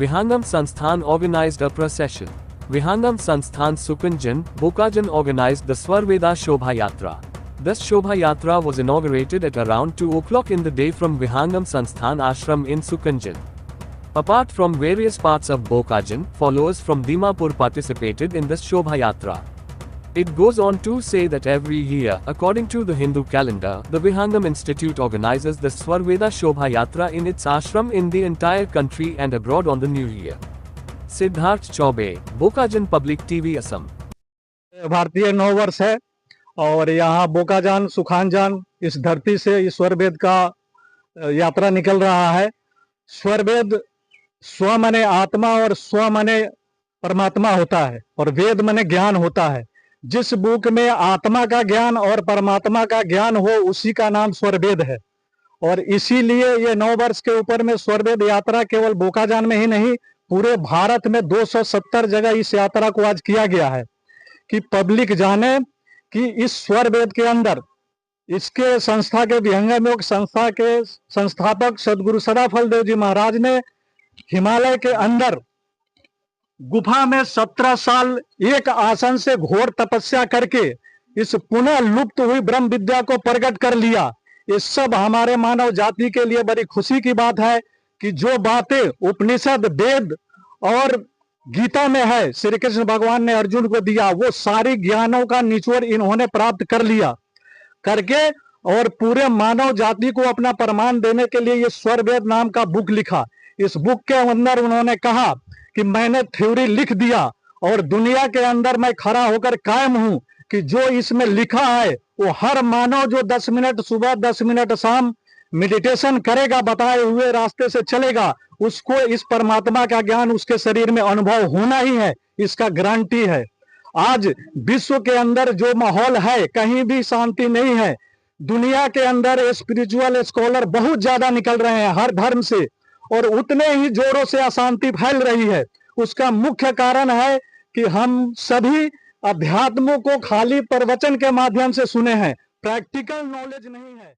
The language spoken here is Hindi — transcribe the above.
Vihangam Sansthan organized a procession. Vihangam Sansthan Sukunjan, Bokajan organized the Swarveda Shobha Yatra. This Shobha Yatra was inaugurated at around 2 o'clock in the day from Vihangam Sansthan Ashram in Sukunjan. Apart from various parts of Bokajan, followers from Dimapur participated in this Shobha Yatra. It goes on to say that every year, according to the Hindu calendar, the Vihangam Institute organizes the Swarveda Shobha Yatra in its ashram in the entire country and abroad on the New Year. Siddharth Choubey, Bokajan public TV Assam. भारतीय नव वर्ष है और यहाँ बोकाजान सुखानजान इस धरती से इस स्वरवेद का यात्रा निकल रहा है। स्वरवेद स्व माने आत्मा और स्व माने परमात्मा होता है और वेद माने ज्ञान होता है। जिस बुक में आत्मा का ज्ञान और परमात्मा का ज्ञान हो उसी का नाम स्वरवेद है। और इसीलिए ये 9 वर्ष के ऊपर में स्वरवेद यात्रा केवल बोकाजान में ही नहीं, पूरे भारत में 270 जगह इस यात्रा को आज किया गया है कि पब्लिक जाने कि इस स्वरवेद के अंदर इसके संस्था के विहंगम योग संस्था के संस्थापक सदगुरु सदाफल देव जी महाराज ने हिमालय के अंदर गुफा में 17 साल एक आसन से घोर तपस्या करके इस पुनः लुप्त हुई ब्रह्म विद्या को प्रकट कर लिया। ये सब हमारे मानव जाति के लिए बड़ी खुशी की बात है कि जो बातें उपनिषद वेद और गीता में है, श्री कृष्ण भगवान ने अर्जुन को दिया, वो सारी ज्ञानों का निचोड़ इन्होंने प्राप्त कर लिया करके और पूरे मानव जाति को अपना प्रमाण देने के लिए ये स्वरवेद नाम का बुक लिखा। इस बुक के अंदर उन्होंने कहा कि मैंने थ्योरी लिख दिया और दुनिया के अंदर मैं खड़ा होकर कायम हूं कि जो इसमें लिखा है वो हर मानव जो 10 मिनट सुबह 10 मिनट शाम मेडिटेशन करेगा, बताए हुए रास्ते से चलेगा, उसको इस परमात्मा का ज्ञान उसके शरीर में अनुभव होना ही है, इसका गारंटी है। आज विश्व के अंदर जो माहौल है, कहीं भी शांति नहीं है। दुनिया के अंदर स्पिरिचुअल स्कॉलर बहुत ज्यादा निकल रहे हैं हर धर्म से और उतने ही जोरों से अशांति फैल रही है। उसका मुख्य कारण है कि हम सभी अध्यात्म को खाली प्रवचन के माध्यम से सुने हैं, प्रैक्टिकल नॉलेज नहीं है।